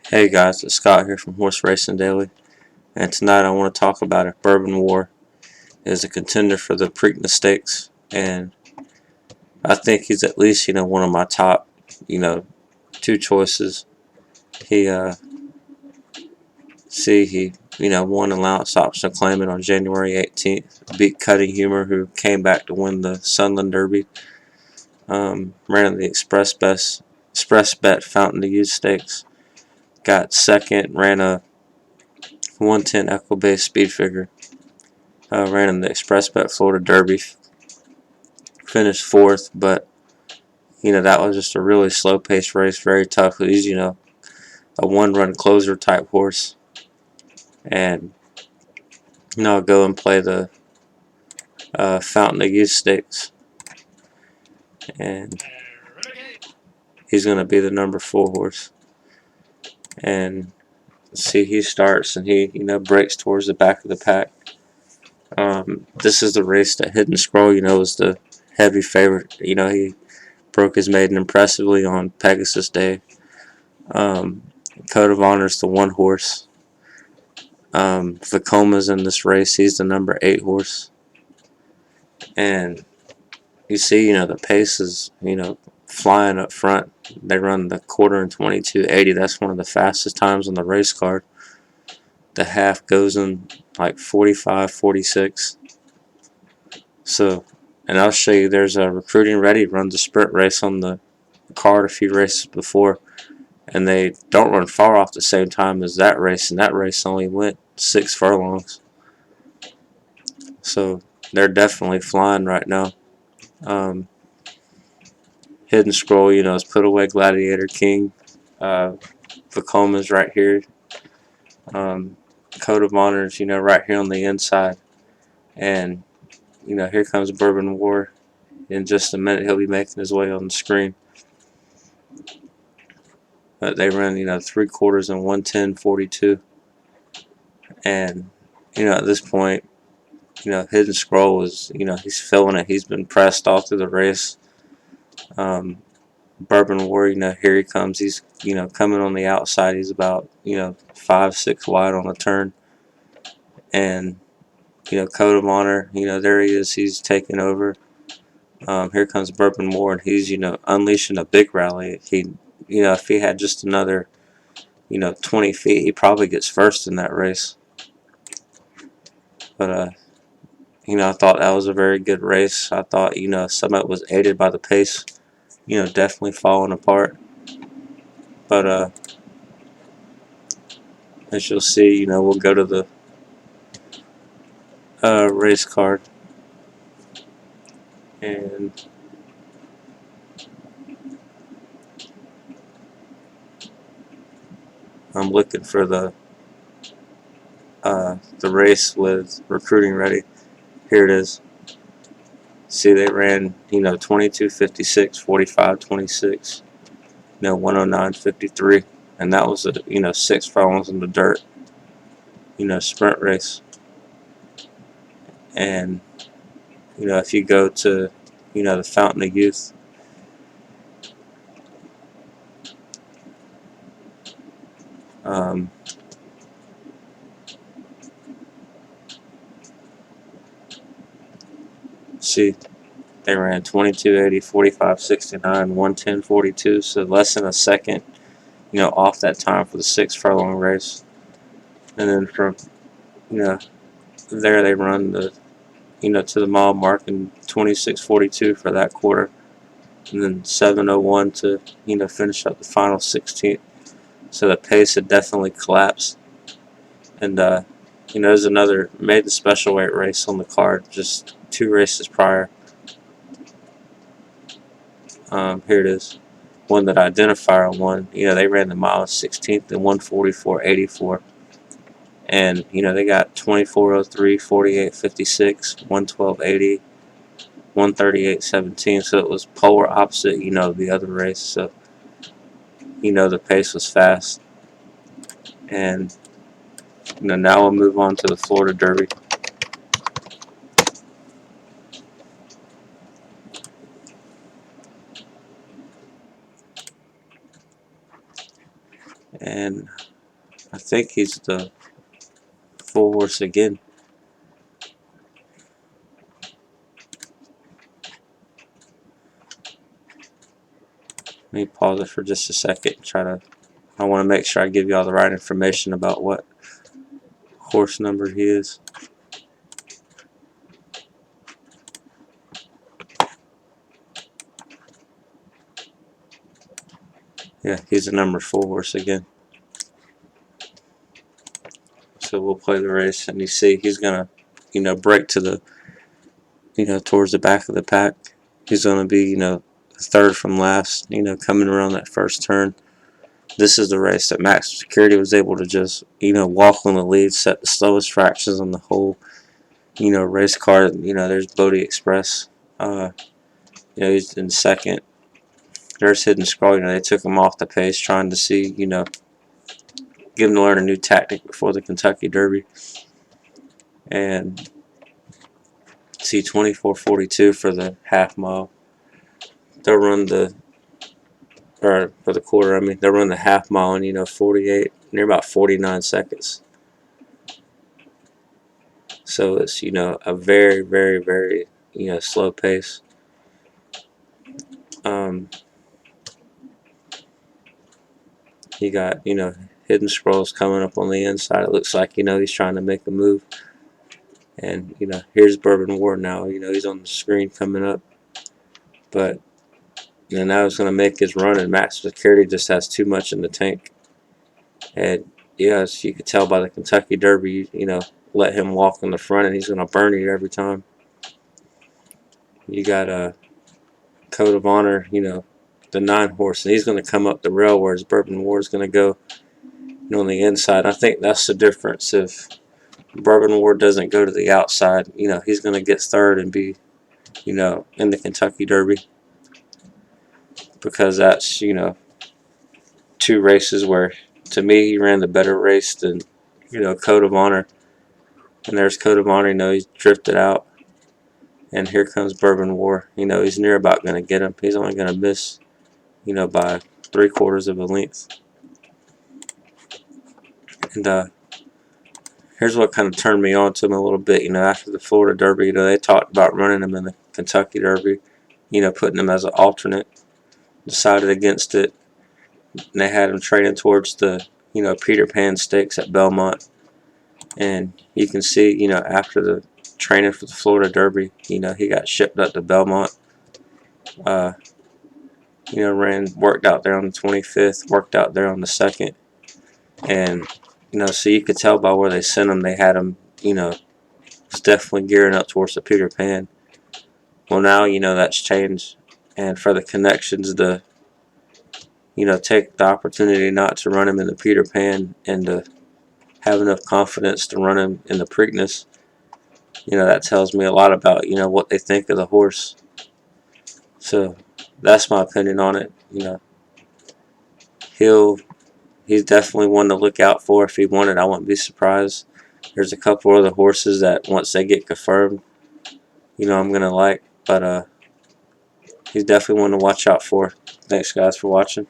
Hey guys, it's Scott here from Horse Racing Daily, and tonight I want to talk about it. Bourbon War is a contender for the Preakness Stakes, and I think he's at least one of my top two choices. He he won allowance option claimant on January 18th, beat Cutting Humor, who came back to win the Sunland Derby. Ran in the Express Bet Fountain to Use Stakes, got second, ran a 110 Equibase speed figure. Ran in the Express Bet Florida Derby, finished fourth, but that was just a really slow paced race, very tough. He's a one run closer type horse, and go and play the Fountain of Youth Stakes, and he's going to be the number 4 horse. And see, he starts and he breaks towards the back of the pack. This is the race that Hidden Scroll was the heavy favorite. He broke his maiden impressively on Pegasus Day. Code of Honor is the 1 horse. Vacoma's in this race. He's the number 8 horse. And you see, the pace is, flying up front. They run the quarter in 22:80. That's one of the fastest times on the race card. The half goes in like 45:46. So, and I'll show you, there's a Recruiting Ready runs a sprint race on the card a few races before, and they don't run far off the same time as that race, and that race only went 6 furlongs. So they're definitely flying right now. Hidden Scroll, is Put Away Gladiator King. Vacoma's right here. Code of Honors, right here on the inside. And, here comes Bourbon War. In just a minute, he'll be making his way on the screen. But they run, 3 quarters and 110.42. And, at this point, Hidden Scroll is, he's feeling it. He's been pressed all through the race. Bourbon War, here he comes. He's, coming on the outside. He's about, 5-6 wide on the turn. And, Code of Honor, there he is. He's taking over. Here comes Bourbon War, and he's, unleashing a big rally. If he had just another, 20 feet, he probably gets first in that race. But, I thought that was a very good race. I thought, some of it was aided by the pace, definitely falling apart. But, as you'll see, we'll go to the race card. And I'm looking for the race with Recruiting Ready. Here it is. See, they ran, 22:56, 45:26, 109:53, and that was a 6 furlongs in the dirt, sprint race. And if you go to the Fountain of Youth, see, they ran 22:80, 45:69, 110:42, so less than a second, off that time for the 6 furlong race. And then from, there they run the, to the mile mark in 26:42 for that quarter. And then 7:01 to, finish up the final 16th. So the pace had definitely collapsed. And, there's another maiden special weight race on the card, just 2 races prior. Here it is. One that Identifier won. They ran the mile 16th and 144.84. And, they got 24:03, 48:56, 112.80, 138.17. So it was polar opposite, the other race. So, the pace was fast. And, now we'll move on to the Florida Derby. And I think he's the full horse again. Let me pause it for just a second. I want to make sure I give you all the right information about what horse number he is. Yeah, he's a number 4 horse again. So we'll play the race, and you see he's gonna, break to the, towards the back of the pack. He's gonna be, third from last, coming around that first turn. This is the race that Max Security was able to just, walk on the lead, set the slowest fractions on the whole, race car. There's Bodie Express. He's in second. There's Hidden Scroll. They took him off the pace, trying to see, give him to learn a new tactic before the Kentucky Derby. And see 24:42 for the half mile. They'll run or for the quarter. I mean, they'll run the half mile in 48, near about 49 seconds. So it's a very, very, very slow pace. You got Hidden Scrolls coming up on the inside. It looks like he's trying to make a move. And here's Bourbon War now. He's on the screen coming up. But now he's going to make his run, and Max Security just has too much in the tank. And as you could tell by the Kentucky Derby, let him walk in the front, and he's going to burn you every time. You got a Code of Honor, the 9 horse, and he's going to come up the rail, whereas Bourbon War is going to go on the inside. I think that's the difference. If Bourbon War doesn't go to the outside, he's going to get third and be, in the Kentucky Derby, because that's, 2 races where, to me, he ran the better race than, Code of Honor. And there's Code of Honor, he's drifted out. And here comes Bourbon War. He's near about going to get him. He's only going to miss, by 3/4 of a length. And here's what kind of turned me on to him a little bit. After the Florida Derby, they talked about running him in the Kentucky Derby, putting him as an alternate. Decided against it. And they had him training towards the, Peter Pan Stakes at Belmont. And you can see, after the training for the Florida Derby, he got shipped up to Belmont. Worked out there on the 25th, worked out there on the 2nd. And, so you could tell by where they sent him, they had him, was definitely gearing up towards the Peter Pan. Well, now, that's changed. And for the connections to, take the opportunity not to run him in the Peter Pan and to have enough confidence to run him in the Preakness, that tells me a lot about, what they think of the horse. So that's my opinion on it. He's definitely one to look out for. If he won it, I wouldn't be surprised. There's a couple other horses that once they get confirmed, I'm going to like. But he's definitely one to watch out for. Thanks, guys, for watching.